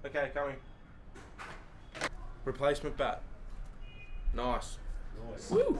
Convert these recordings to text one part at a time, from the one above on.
Okay, coming. Replacement bat. Nice. Woo!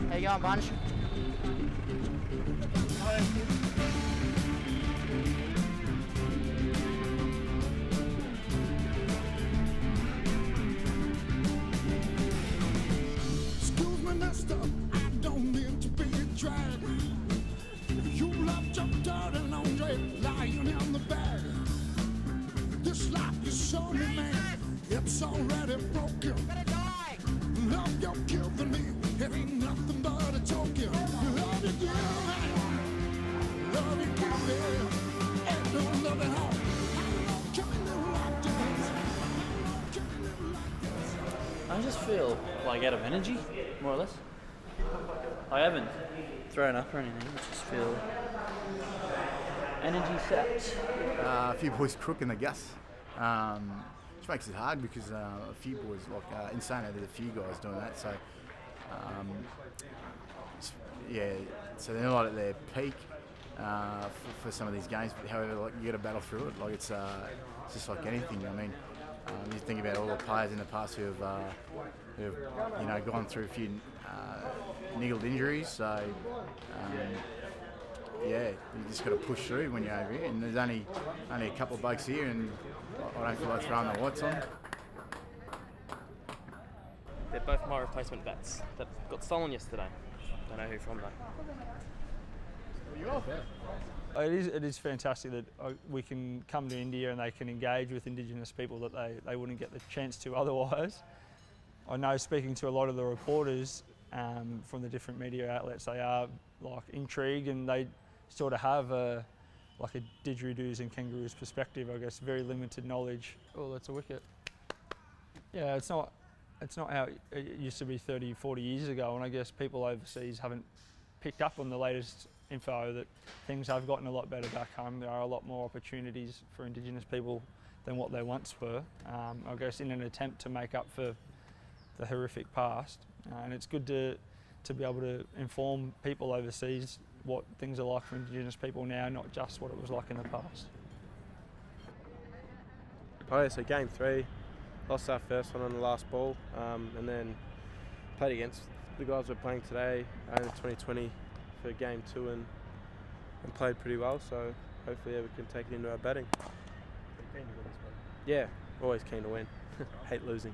How you going, bunch? Excuse me, mister, I don't mean to be a drag. You left your dirty laundry lying in the bag. This life you show me, man, it's already broken. Love you're giving me, it ain't nothing but a token. Love you give, love you give it, and don't love it all. Can we live like this? Can we live like this? I just feel like out of energy, more or less. I haven't thrown up or anything, I just feel energy sapped. A few boys crook in the gas, which makes it hard because a few boys, like in saying that there's a few guys doing that, so yeah, so they're not at their peak for some of these games, but however, like, you got to battle through it. Like it's just like anything. I mean, you think about all the players in the past who have gone through a few niggled injuries, so yeah, you just got to push through when you're over here. And there's only a couple of blokes here, and I don't feel like throwing the lights on. They're both my replacement bats that got stolen yesterday. Don't know who from though. It is fantastic that we can come to India and they can engage with Indigenous people that they wouldn't get the chance to otherwise. I know, speaking to a lot of the reporters from the different media outlets, they are like intrigued and they sort of have like a didgeridoos and kangaroos perspective, I guess, very limited knowledge. Oh, that's a wicket. Yeah, it's not how it used to be 30, 40 years ago, and I guess people overseas haven't picked up on the latest info that things have gotten a lot better back home. There are a lot more opportunities for Indigenous people than what they once were, I guess in an attempt to make up for the horrific past. And it's good to be able to inform people overseas what things are like for Indigenous people now, not just what it was like in the past. Oh yeah, so game 3, lost our first one on the last ball, and then played against the guys we're playing today in 2020 for game 2 and played pretty well, so hopefully we can take it into our batting. Yeah, always keen to win. Hate losing.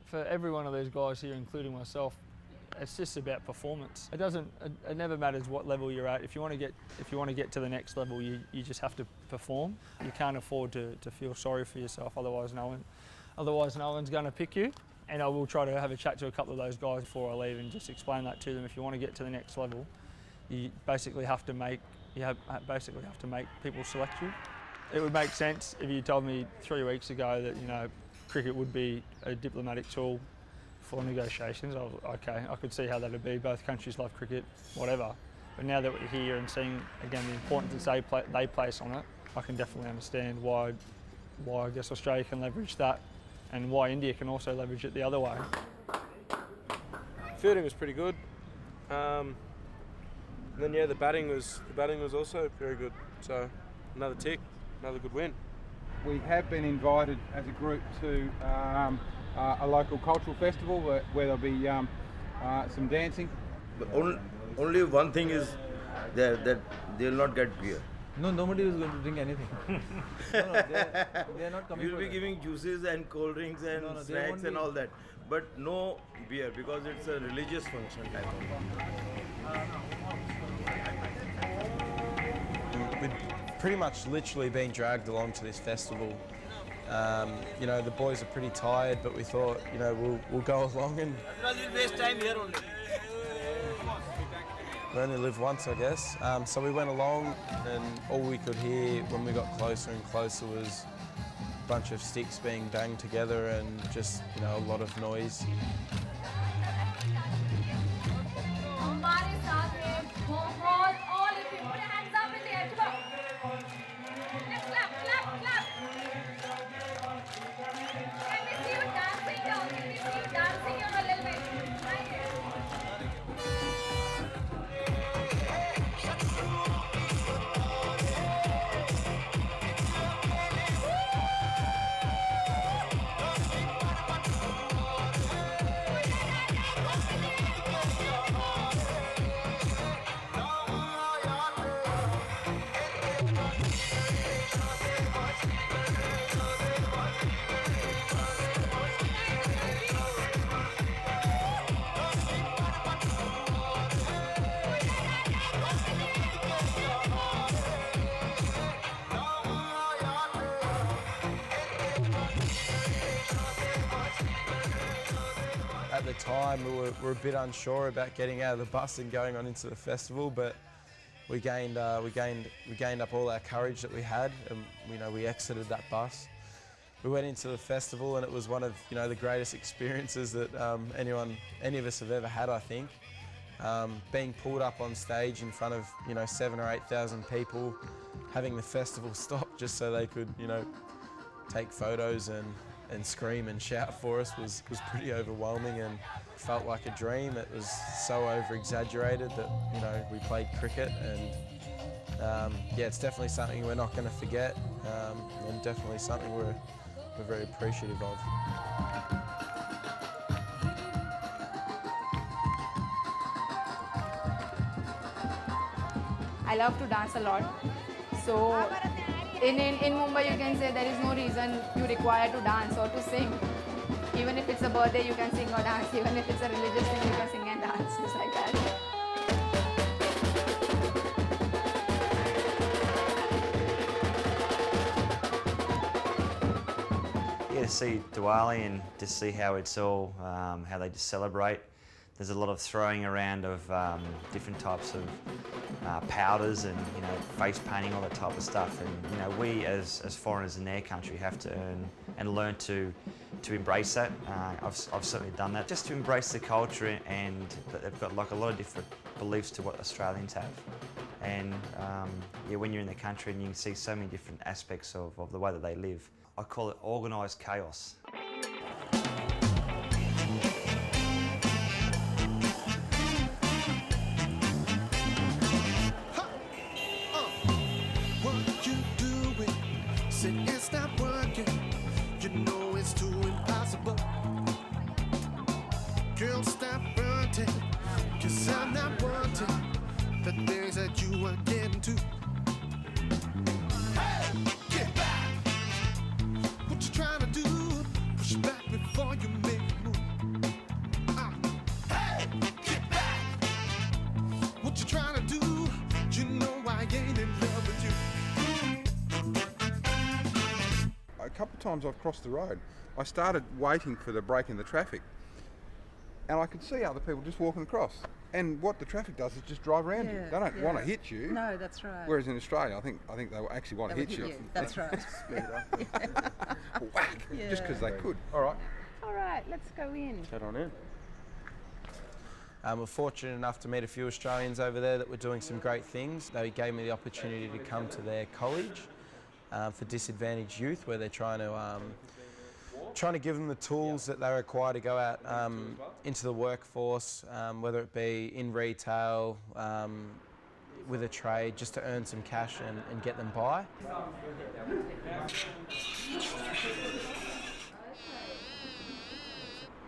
For every one of those guys here, including myself, it's just about performance. It never matters what level you're at. If you want to get to the next level, you just have to perform. You can't afford to feel sorry for yourself, otherwise no one's going to pick you. And I will try to have a chat to a couple of those guys before I leave and just explain that to them. If you want to get to the next level, you basically have to make people select you. It would make sense if you told me 3 weeks ago that cricket would be a diplomatic tool for negotiations. Okay, I could see how that would be. Both countries love cricket, whatever. But now that we're here and seeing again the importance they place on it, I can definitely understand why I guess Australia can leverage that, and why India can also leverage it the other way. Fielding was pretty good. And then yeah, the batting was also very good. So another tick, another good win. We have been invited as a group to a local cultural festival where there'll be some dancing. But only one thing is there, that they'll not get beer. No, nobody is going to drink anything. They're not coming. We'll be giving juices and cold drinks and snacks and all that, but no beer because it's a religious function type of. We've pretty much literally been dragged along to this festival. The boys are pretty tired, but we thought, we'll go along and We'll waste time here only. we only live once, I guess. So we went along, and all we could hear when we got closer and closer was bunch of sticks being banged together and just, you know, a lot of noise. At the time, we were a bit unsure about getting out of the bus and going on into the festival, but we gained up all our courage that we had, and we exited that bus. We went into the festival, and it was one of the greatest experiences that any of us have ever had, I think. Being pulled up on stage in front of 7,000 or 8,000 people, having the festival stop just so they could take photos and scream and shout for us was pretty overwhelming and felt like a dream. It was so over-exaggerated that we played cricket, and yeah, it's definitely something we're not going to forget, and definitely something we're very appreciative of. I love to dance a lot. So in Mumbai you can say there is no reason you require to dance or to sing. Even if it's a birthday you can sing or dance. Even if it's a religious thing you can sing and dance. It's like that. Yeah, to see Diwali and to see how it's all, how they just celebrate. There's a lot of throwing around of different types of powders and face painting, all that type of stuff. And we as foreigners in their country have to earn and learn to embrace that. I've certainly done that, just to embrace the culture, and that they've got like a lot of different beliefs to what Australians have. And yeah, when you're in the country and you can see so many different aspects of the way that they live, I call it organised chaos. It's not working, it's too impossible. Girl, stop fronting, 'cause I'm not wanting the things that you are getting to. Hey, get back! What you trying to do? Push back before you make a move. Hey, get back! What you trying to do? I ain't in love with you. A couple of times I've crossed the road. I started waiting for the break in the traffic, and I could see other people just walking across. And what the traffic does is just drive around you. They don't want to hit you. No, that's right. Whereas in Australia, I think they actually want to hit you. That's right. Speed up. Whack! Just because they could. All right. All right, let's go in. Head on in. We're fortunate enough to meet a few Australians over there that were doing some great things. They gave me the opportunity to come to their college for disadvantaged youth, where they're trying to give them the tools that they require to go out into the workforce, whether it be in retail, with a trade, just to earn some cash and get them by.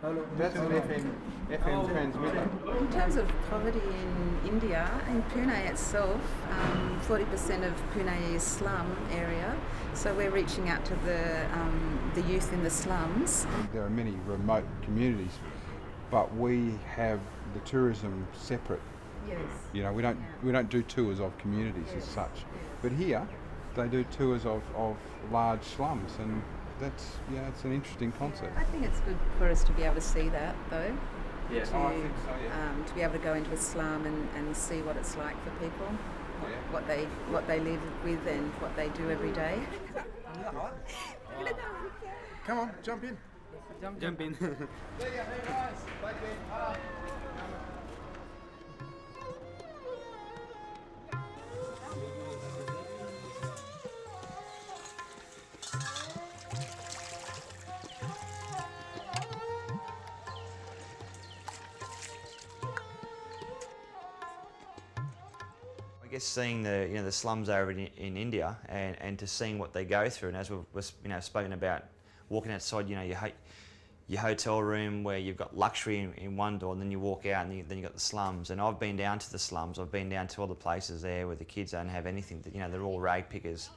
Hello. That's an FM transmitter. In terms of poverty in India, in Pune itself, 40% of Pune is slum area. So we're reaching out to the youth in the slums. There are many remote communities, but we have the tourism separate. Yes. You know, we don't do tours of communities as such. But here, they do tours of large slums, and that's it's an interesting concept. I think it's good for us to be able to see that, though. Yeah. I think so, yeah. To be able to go into a slum and see what it's like for people, what they live with and what they do every day. Come on, jump in. Jump in. I guess seeing the slums over in India and to seeing what they go through, and as we've spoken about, walking outside, your hotel room where you've got luxury in one door, and then you walk out and then you've got the slums. And I've been down to the slums. I've been down to all the places there where the kids don't have anything. They're all rag pickers.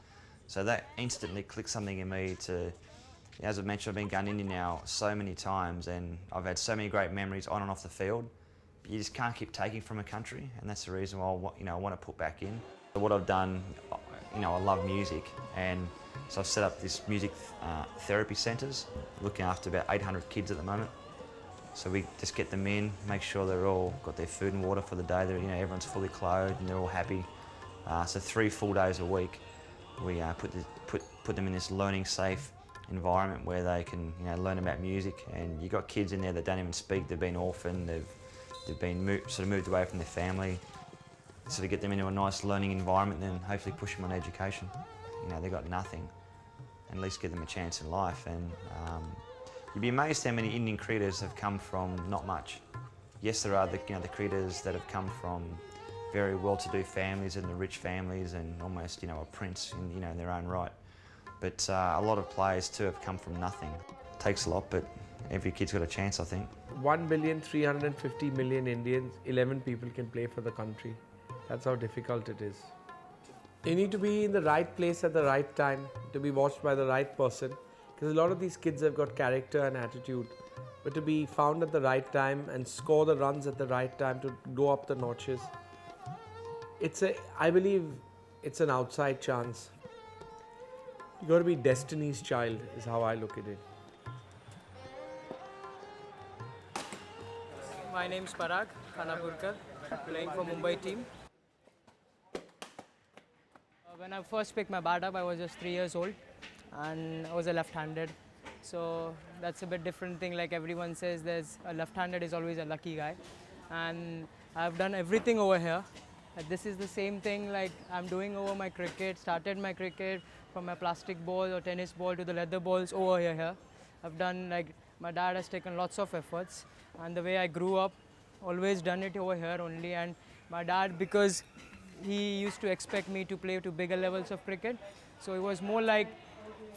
So that instantly clicked something in me to. As I've mentioned, I've been going to India now so many times, and I've had so many great memories on and off the field. You just can't keep taking from a country, and that's the reason why I want to put back in. What I've done, I love music, and so I've set up this music therapy centres, looking after about 800 kids at the moment. So we just get them in, make sure they're all got their food and water for the day. Everyone's fully clothed and they're all happy. So 3 full days a week, we put them in this learning safe environment where they can learn about music. And you've got kids in there that don't even speak. They've been orphaned. They've been moved away from their family. So to get them into a nice learning environment, then hopefully push them on education. They've got nothing, and at least give them a chance in life. And you'd be amazed how many Indian cricketers have come from not much. Yes, there are the cricketers that have come from very well-to-do families and the rich families, and almost a prince in their own right. But a lot of players too have come from nothing. It takes a lot, but every kid's got a chance, I think. 1,350,000,000 Indians, 11 people can play for the country. That's how difficult it is. You need to be in the right place at the right time to be watched by the right person, because a lot of these kids have got character and attitude, but to be found at the right time and score the runs at the right time to go up the notches, I believe it's an outside chance. You got to be destiny's child is how I look at it. My name is Parag Khanapurkar, playing for Mumbai team. When I first picked my bat up, I was just 3 years old, and I was a left-handed. So that's a bit different thing. Like everyone says, there's a left-handed is always a lucky guy, and I've done everything over here. This is the same thing like I'm doing over my cricket. Started my cricket from my plastic ball or tennis ball to the leather balls over here. I've done my dad has taken lots of efforts, and the way I grew up, always done it over here only. And my dad, because he used to expect me to play to bigger levels of cricket, so it was more like,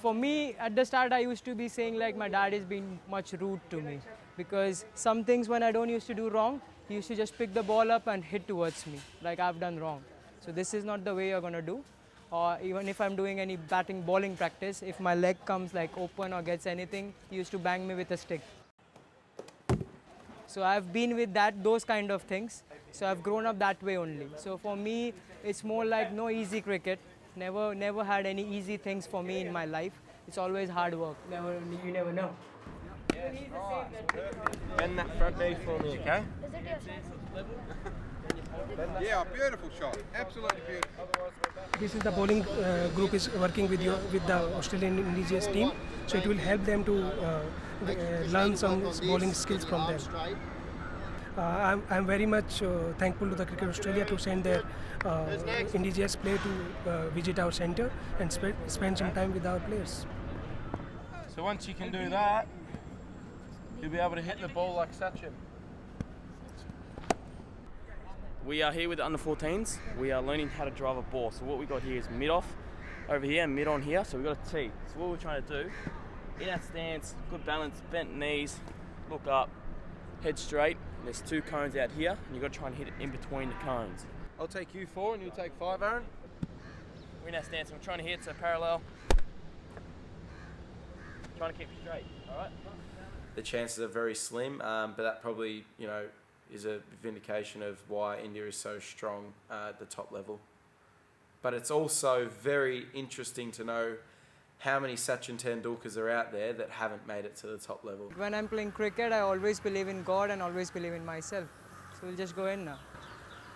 for me at the start I used to be saying like my dad is being much rude to me, because some things when I don't used to do wrong, he used to just pick the ball up and hit towards me like I've done wrong. So this is not the way you're gonna do. Or even if I'm doing any batting bowling practice, if my leg comes open or gets anything, he used to bang me with a stick. So I've been with those kind of things. So I've grown up that way only. So for me, it's more like no easy cricket. Never had any easy things for me in my life. It's always hard work. You never know. Bend that front knee for me, okay? Yeah, beautiful shot. Absolutely beautiful. This is the bowling group is working with the Australian Indigenous team, so it will help them to learn some bowling skills from them. I'm very much thankful to the Cricket Australia to send their Indigenous player to visit our centre and spend some time with our players. So once you can do that, you'll be able to hit the ball like Sachin. We are here with the under-14s. We are learning how to drive a ball. So what we got here is mid-off over here and mid-on here. So we've got a tee. So what we're trying to do, in that stance, good balance, bent knees, look up, head straight. There's 2 cones out here, and you've got to try and hit it in between the cones. I'll take you 4 and you'll take 5, Aaron. We're in that stance, and we're trying to hit so parallel. Trying to keep straight, all right? The chances are very slim, but that probably, is a vindication of why India is so strong at the top level. But it's also very interesting to know how many Sachin Tendulkars are out there that haven't made it to the top level. When I'm playing cricket, I always believe in God and always believe in myself. So we'll just go in now.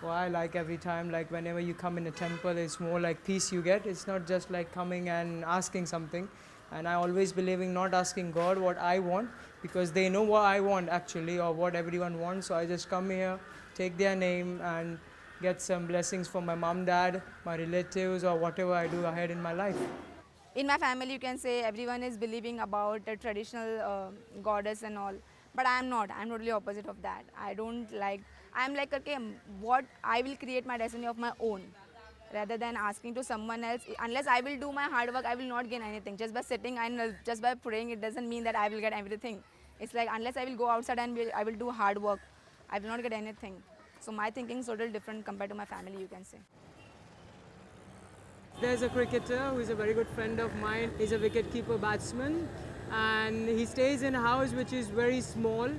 Why? Every time, whenever you come in a temple, it's more like peace you get. It's not just coming and asking something. And I always believe in not asking God what I want, because they know what I want actually, or what everyone wants. So I just come here, take their name, and get some blessings from my mom, dad, my relatives, or whatever I do ahead in my life. In my family, you can say everyone is believing about the traditional goddess and all, but I'm not. I'm totally opposite of that. I don't like. I'm like, okay, what I will create my destiny of my own, rather than asking to someone else. Unless I will do my hard work, I will not gain anything. Just by sitting and just by praying, it doesn't mean that I will get everything. It's like unless I will go outside and I will do hard work, I will not get anything. So my thinking is totally different compared to my family, you can say. There's a cricketer who is a very good friend of mine. He's a wicket-keeper batsman, and he stays in a house which is very small,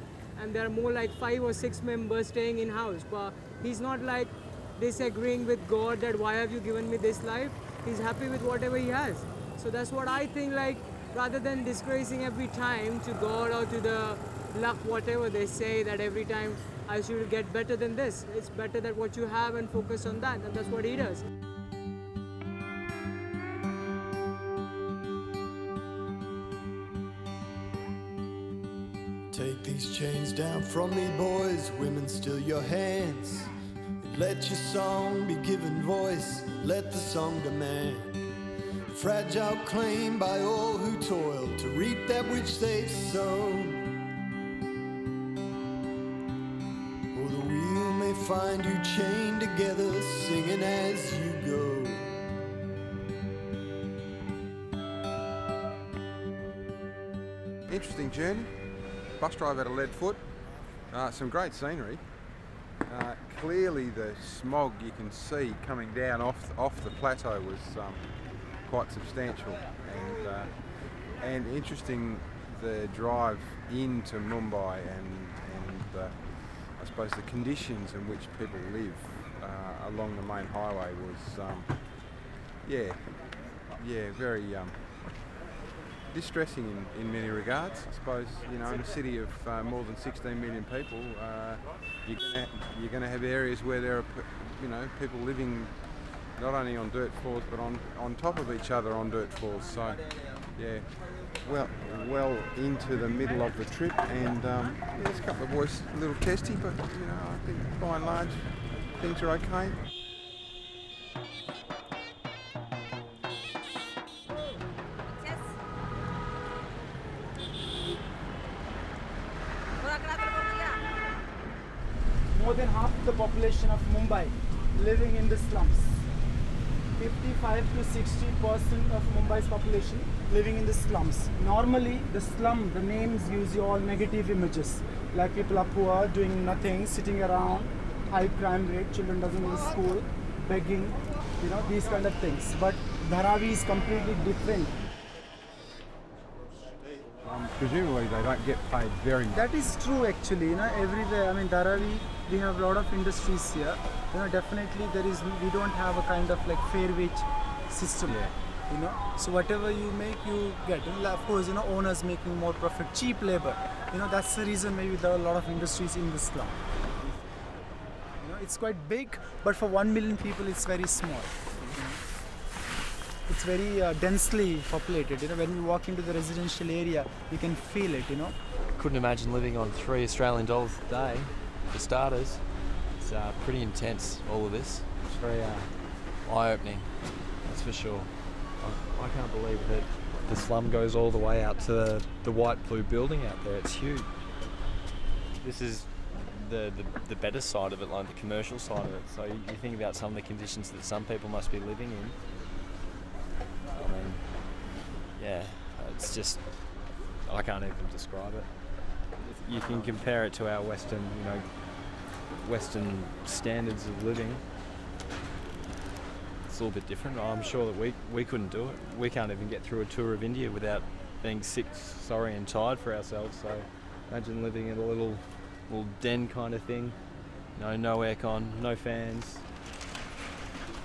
and there are more like 5 or 6 members staying in house. But he's not like disagreeing with God that why have you given me this life. He's happy with whatever he has. So that's what I think, like, rather than disgracing every time to God or to the luck, whatever they say, that every time I should get better than this. It's better that what you have and focus on that, and that's what he does. Take these chains down from me, boys. Women, still your hands. Let your song be given voice. Let the song demand. Fragile claim by all who toil to reap that which they've sown. Or the wheel may find you chained together, singing as you go. Interesting journey. Bus drive at a lead foot. Some great scenery. Clearly the smog you can see coming down off the plateau was quite substantial, and interesting the drive into Mumbai and I suppose the conditions in which people live along the main highway was very distressing in many regards. I suppose, you know, in a city of more than 16 million people, you're going to have areas where there are, you know, people living not only on dirt floors but on top of each other on dirt floors. So, yeah, well into the middle of the trip, and there's a couple of boys a little testy, but you know, I think by and large things are okay. More than half the population of Mumbai living in the slums. 55 to 60% of Mumbai's population living in the slums. Normally, the slum, the names use all negative images, like people are poor, doing nothing, sitting around, high crime rate, children doesn't go to school, begging, you know, these kind of things. But Dharavi is completely different. Presumably they don't get paid very much. That is true actually, you know, everywhere. I mean, Dharavi, we have a lot of industries here. You know, definitely we don't have a kind of like fair wage system. Yeah. You know, so whatever you make, you get. And of course, you know, owners making more profit, cheap labor. You know, that's the reason maybe there are a lot of industries in the slum. You know, it's quite big, but for 1 million people, it's very small. It's very densely populated. You know, when you walk into the residential area, you can feel it. You know. Couldn't imagine living on $3 Australian a day, for starters. It's pretty intense, all of this. It's very eye-opening, that's for sure. I can't believe that the slum goes all the way out to the white blue building out there. It's huge. This is the better side of it, like the commercial side of it. So you think about some of the conditions that some people must be living in. I mean, yeah, it's just, I can't even describe it. You can compare it to our Western, you know, Western standards of living. It's a little bit different. I'm sure that we couldn't do it. We can't even get through a tour of India without being sick, sorry and tired for ourselves. So imagine living in a little den kind of thing. No aircon, no fans,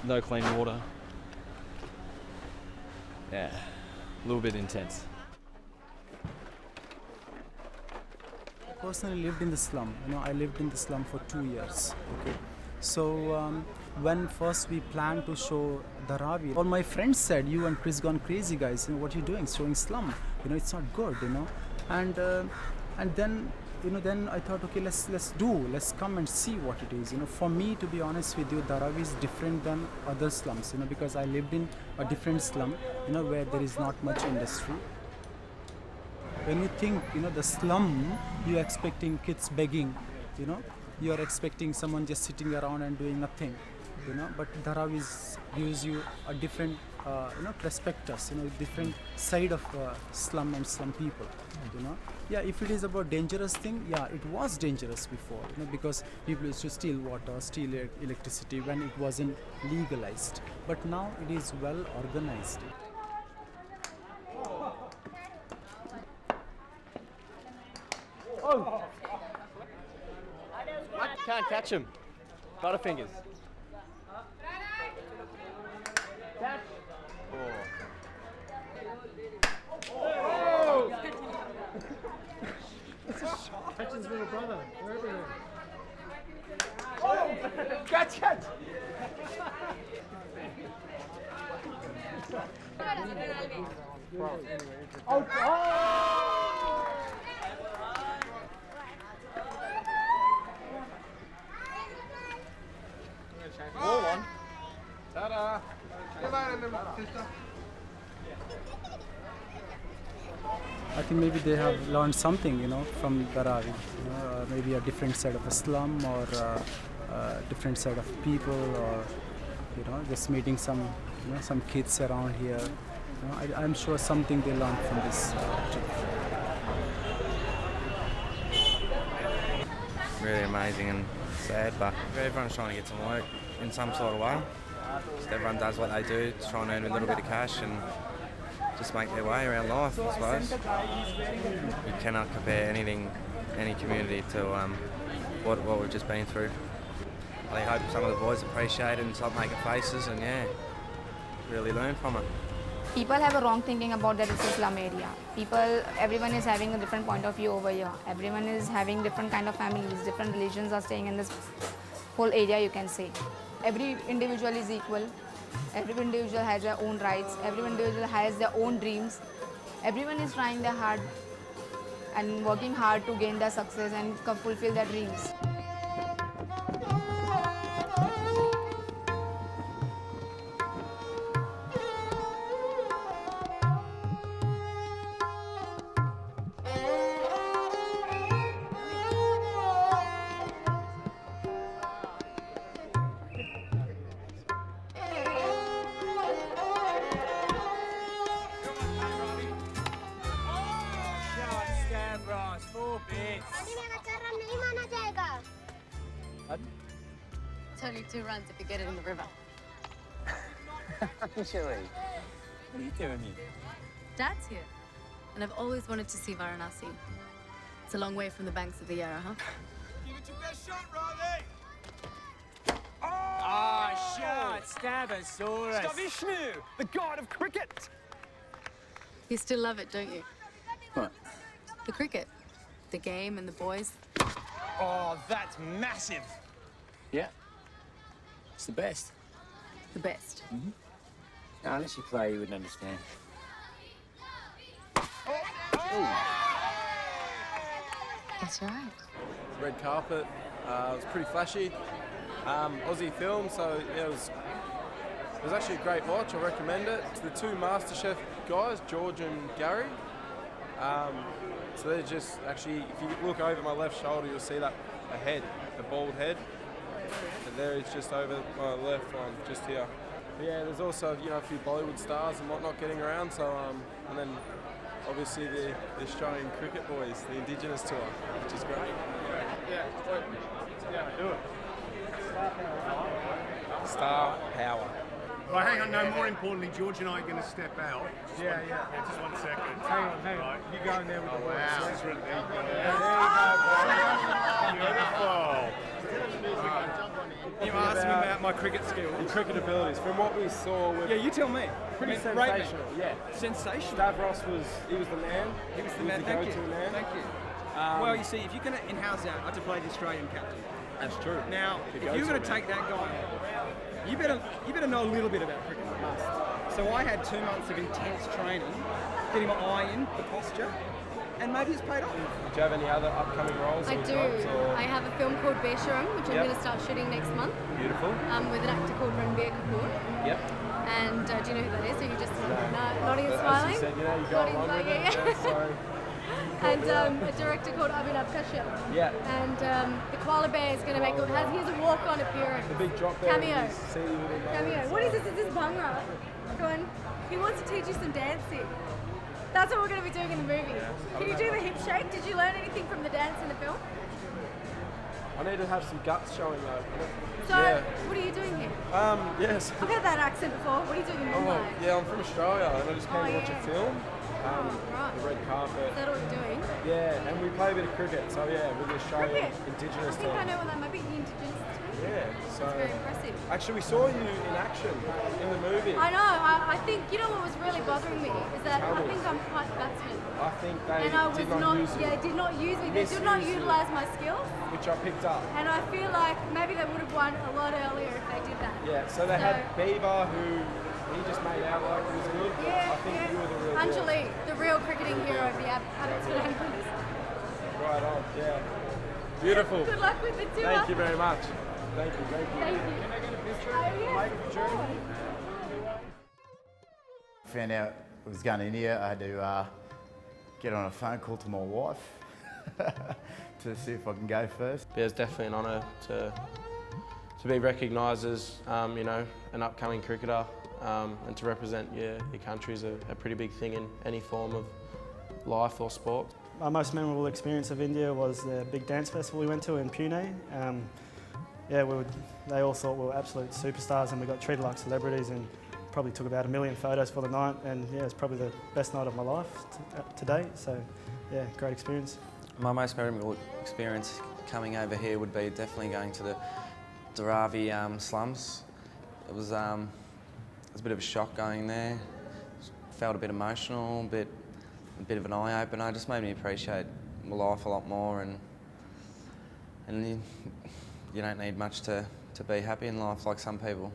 no clean water. Yeah, a little bit intense. Personally lived in the slum. You know, I lived in the slum for 2 years. Okay, so when first we planned to show Dharavi, all my friends said, "You and Chris gone crazy, guys. You know, what are you doing? Showing slum. You know, it's not good. You know." And then, you know, then I thought, okay, let's come and see what it is. You know, for me, to be honest with you, Dharavi is different than other slums. You know, because I lived in a different slum. You know, where there is not much industry. When you think, you know, the slum, you're expecting kids begging. You know, you're expecting someone just sitting around and doing nothing. You know, but Dharavi gives you a different, you know, prospectus, you know, different side of slum and slum people, you know. Yeah, if it is about dangerous thing, yeah, it was dangerous before, you know, because people used to steal water, steal electricity when it wasn't legalized. But now it is well organized. Oh! Can't catch him. Butterfingers. Catch. Oh! That's a shot. Catch his little brother. They're everywhere. Oh! Catch! Oh! More one. Ta-da! I think maybe they have learned something, you know, from Dharavi. You know, maybe a different side of a slum, or a different side of people, or you know, just meeting some, you know, some kids around here. You know, I'm sure something they learned from this trip. Really amazing and sad, but everyone's trying to get some work in some sort of way. Just everyone does what they do to try and earn a little bit of cash and just make their way around life, I suppose. You cannot compare anything, any community to what we've just been through. I hope some of the boys appreciate it and stop making faces and, yeah, really learn from it. People have a wrong thinking about that it's a slum area. Everyone is having a different point of view over here. Everyone is having different kind of families, different religions are staying in this whole area, you can say. Every individual is equal. Every individual has their own rights. Every individual has their own dreams. Everyone is trying their hard and working hard to gain their success and fulfill their dreams. It's only 2 runs if you get it in the river. Chili, what are you doing here? Dad's here, and I've always wanted to see Varanasi. It's a long way from the banks of the Yarra, huh? Give it your best shot, Riley! Ah, shot! Stabosaurus! Vishnu, the god of cricket! You still love it, don't you? What? The cricket, the game and the boys. Oh, that's massive! Yeah. It's the best. The best. Mm-hmm. Now, unless you play, you wouldn't understand. That's right. Red carpet. It was pretty flashy. Aussie film, so yeah, it was actually a great watch. I recommend it. It's the 2 MasterChef guys, George and Gary. So they're just actually, if you look over my left shoulder, you'll see that a head, a bald head. And there is just over my left one, just here. But yeah, there's also, you know, a few Bollywood stars and whatnot getting around. So and then obviously the Australian cricket boys, the Indigenous tour, which is great. Yeah, do it. Star power. Well, hang on, no, more importantly, George and I are going to step out. Just just 1 second. Hang on. Right. You go in there with the words. Wow. This is really there you go. You asked me about my cricket skills. And cricket abilities. From what we saw, yeah, you tell me. Pretty sensational. Yeah, sensational. Stavros was the man. He was the man. Thank you. Man. Thank you. Well, you see, if you're going to in-house out, I have to play the Australian captain. That's true. Now, if you're going to take that guy You better know a little bit about cricket, you must. So I had 2 months of intense training, getting my eye in, the posture, and maybe it's paid off. Do you have any other upcoming roles? I do. I have a film called Besharam, which I'm going to start shooting next month. Beautiful. With an actor called Ranbir Kapoor. Yep. And do you know who that is? Or you just nodding and As smiling? you said, you go Nodding along and with it. smiling, Yeah, sorry. And a director called Abhinav Kashyap. Yeah. And the koala bear is going to make he has a walk-on appearance. The big drop there. Cameo. Cameo. What is this? Is this Bhangra? Going, he wants to teach you some dancing. That's what we're going to be doing in the movie. Can you do the hip shake? Did you learn anything from the dance in the film? I need to have some guts showing though. So, what are you doing here? Yes. I've had that accent before. What are you doing in Mumbai? Yeah, I'm from Australia and I just came to watch a film. Right. The red carpet. Is that what you're doing? Yeah, and we play a bit of cricket, so yeah, with the Australian Indigenous I think team. I know what that might be, the Indigenous team. Yeah, so That's very impressive. Actually, we saw you in action in the movie. I know. I think you know what was really bothering me is that I think I'm quite a batsman. I think they and I was did not use you. did not use me. They did not utilise my skills. Which I picked up. And I feel like maybe they would have won a lot earlier if they did that. Yeah, so they had Bieber, who he just made out like he was good. Yeah, I think you were the real deal. Anjali, the real cricketing hero of the Abbotsford Anglers. Right on, yeah. Beautiful. Good luck with the tour. Thank you very much. Thank you, thank you. Thank you. Can I get a picture? Found out I was going to India. I had to get on a phone call to my wife to see if I can go first. Yeah, it's definitely an honour to be recognised as an upcoming cricketer, and to represent your country is a pretty big thing in any form of life or sport. My most memorable experience of India was the big dance festival we went to in Pune. They all thought we were absolute superstars and we got treated like celebrities and probably took about 1 million photos for the night, and yeah, it's probably the best night of my life to date, so yeah, great experience. My most memorable experience coming over here would be definitely going to the Dharavi slums. It was a bit of a shock going there. Felt a bit emotional, a bit of an eye-opener. It just made me appreciate my life a lot more, and you don't need much to be happy in life like some people.